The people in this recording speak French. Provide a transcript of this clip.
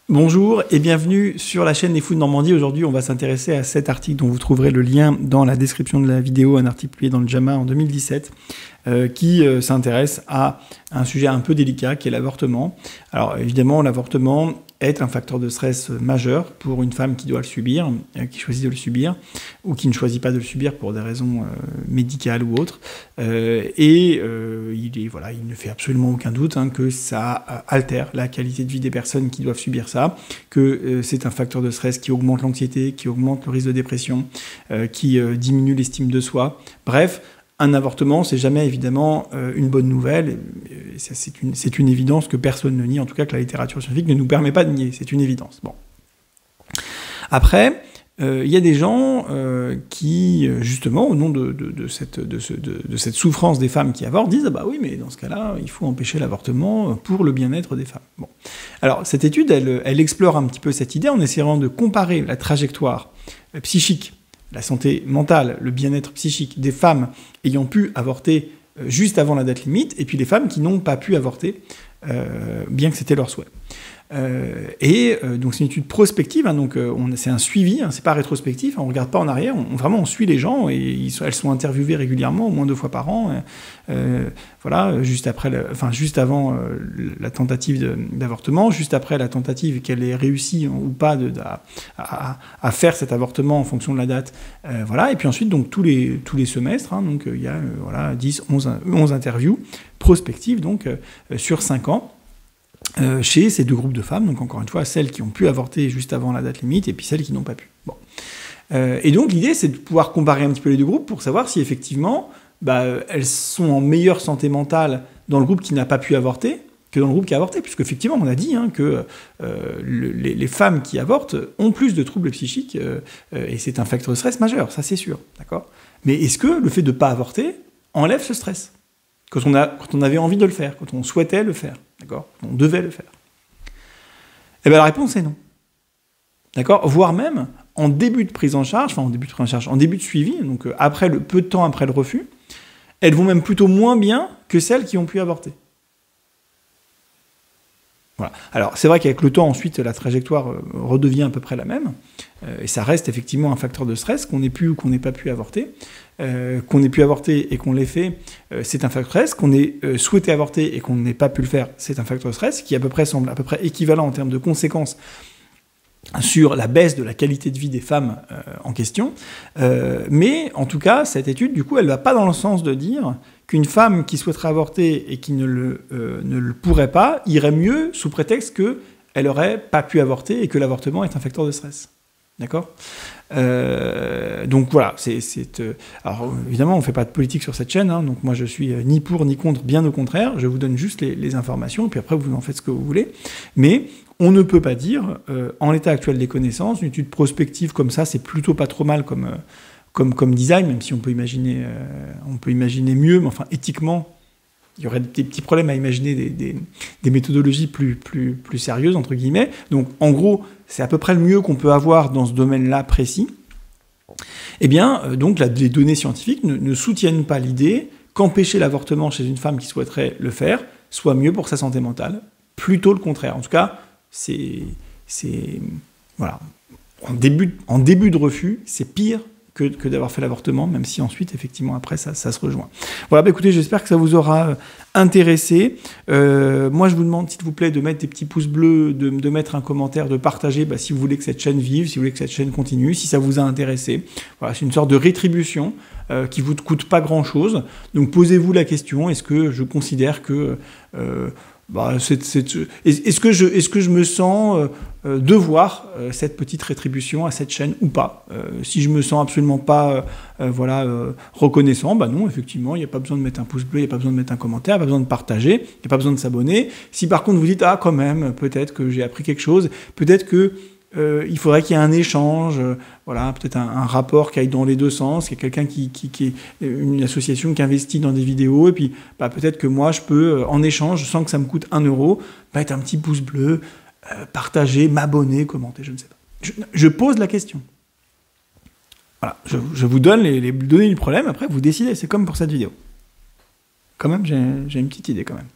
Bonjour et bienvenue sur la chaîne Les Fous de Normandie. Aujourd'hui, on va s'intéresser à cet article dont vous trouverez le lien dans la description de la vidéo, un article publié dans le JAMA en 2017 qui s'intéresse à un sujet un peu délicat qui est l'avortement. Alors évidemment, l'avortement est un facteur de stress majeur pour une femme qui doit le subir, qui choisit de le subir, ou qui ne choisit pas de le subir pour des raisons médicales ou autres. Il ne fait absolument aucun doute que ça altère la qualité de vie des personnes qui doivent subir ça, que c'est un facteur de stress qui augmente l'anxiété, qui augmente le risque de dépression, qui diminue l'estime de soi. Bref, un avortement, c'est jamais évidemment une bonne nouvelle. C'est une évidence que personne ne nie, en tout cas que la littérature scientifique ne nous permet pas de nier. C'est une évidence. Bon. Après, il y a des gens qui, justement, au nom de cette souffrance des femmes qui avortent, disent « Ah bah oui, mais dans ce cas-là, il faut empêcher l'avortement pour le bien-être des femmes. » Bon. Alors, cette étude, elle explore un petit peu cette idée en essayant de comparer la trajectoire psychique, la santé mentale, le bien-être psychique des femmes ayant pu avorter juste avant la date limite, et puis les femmes qui n'ont pas pu avorter, bien que c'était leur souhait. Donc c'est une étude prospective, c'est un suivi, c'est pas rétrospectif, on regarde pas en arrière, on suit les gens et elles sont interviewées régulièrement, au moins 2 fois par an, juste avant la tentative d'avortement, juste après la tentative qu'elle ait réussi ou pas à faire cet avortement en fonction de la date, et puis ensuite donc tous les semestres, il y a 11 interviews prospectives sur 5 ans. Chez ces 2 groupes de femmes, donc encore une fois, celles qui ont pu avorter juste avant la date limite et puis celles qui n'ont pas pu. Bon. Et donc l'idée, c'est de pouvoir comparer un petit peu les 2 groupes pour savoir si effectivement, elles sont en meilleure santé mentale dans le groupe qui n'a pas pu avorter que dans le groupe qui a avorté, puisque effectivement, on a dit que les femmes qui avortent ont plus de troubles psychiques et c'est un facteur de stress majeur, ça c'est sûr, d'accord ? Mais est-ce que le fait de ne pas avorter enlève ce stress ? Quand on avait envie de le faire, quand on souhaitait le faire, d'accord ? On devait le faire. Eh bien, la réponse est non. D'accord ? Voire même, en début de suivi, donc peu de temps après le refus, elles vont même plutôt moins bien que celles qui ont pu avorter. Voilà. Alors, c'est vrai qu'avec le temps, ensuite, la trajectoire redevient à peu près la même, et ça reste effectivement un facteur de stress, qu'on ait pu ou qu'on n'ait pas pu avorter. Qu'on ait pu avorter et qu'on l'ait fait, c'est un facteur de stress. Qu'on ait souhaité avorter et qu'on n'ait pas pu le faire, c'est un facteur de stress qui semble à peu près équivalent en termes de conséquences sur la baisse de la qualité de vie des femmes en question. Mais en tout cas, cette étude, du coup, elle ne va pas dans le sens de dire qu'une femme qui souhaiterait avorter et qui ne le pourrait pas irait mieux sous prétexte qu'elle n'aurait pas pu avorter et que l'avortement est un facteur de stress. D'accord ? Donc voilà, alors évidemment on ne fait pas de politique sur cette chaîne, donc moi je suis ni pour ni contre, bien au contraire, je vous donne juste les informations, et puis après vous en faites ce que vous voulez, mais on ne peut pas dire, en l'état actuel des connaissances, une étude prospective comme ça, c'est plutôt pas trop mal comme design, même si on peut imaginer mieux, mais enfin éthiquement, il y aurait des petits problèmes à imaginer des méthodologies plus sérieuses, entre guillemets. Donc, en gros, c'est à peu près le mieux qu'on peut avoir dans ce domaine-là précis. Eh bien, donc, les données scientifiques ne soutiennent pas l'idée qu'empêcher l'avortement chez une femme qui souhaiterait le faire soit mieux pour sa santé mentale. Plutôt le contraire. En tout cas, voilà. En début de refus, c'est pire que d'avoir fait l'avortement, même si ensuite, effectivement, après, ça se rejoint. Voilà, écoutez, j'espère que ça vous aura intéressé. Moi, je vous demande, s'il vous plaît, de mettre des petits pouces bleus, de mettre un commentaire, de partager si vous voulez que cette chaîne vive, si vous voulez que cette chaîne continue, si ça vous a intéressé. Voilà, c'est une sorte de rétribution qui ne vous coûte pas grand-chose. Donc, posez-vous la question, est-ce que je considère que... est-ce que je me sens devoir cette petite rétribution à cette chaîne ou pas ? Si je me sens absolument pas reconnaissant, non, effectivement, il n'y a pas besoin de mettre un pouce bleu, il n'y a pas besoin de mettre un commentaire, il n'y a pas besoin de partager, il n'y a pas besoin de s'abonner. Si par contre vous dites quand même, peut-être que j'ai appris quelque chose, peut-être que il faudrait qu'il y ait un échange, peut-être un rapport qui aille dans les 2 sens, qu'il y a quelqu'un qui est une association qui investit dans des vidéos, et puis peut-être que moi je peux, en échange, sans que ça me coûte 1 euro, mettre un petit pouce bleu, partager, m'abonner, commenter, je ne sais pas. Je pose la question. Voilà, je vous donne les données du problème, après vous décidez, c'est comme pour cette vidéo. Quand même, j'ai une petite idée quand même.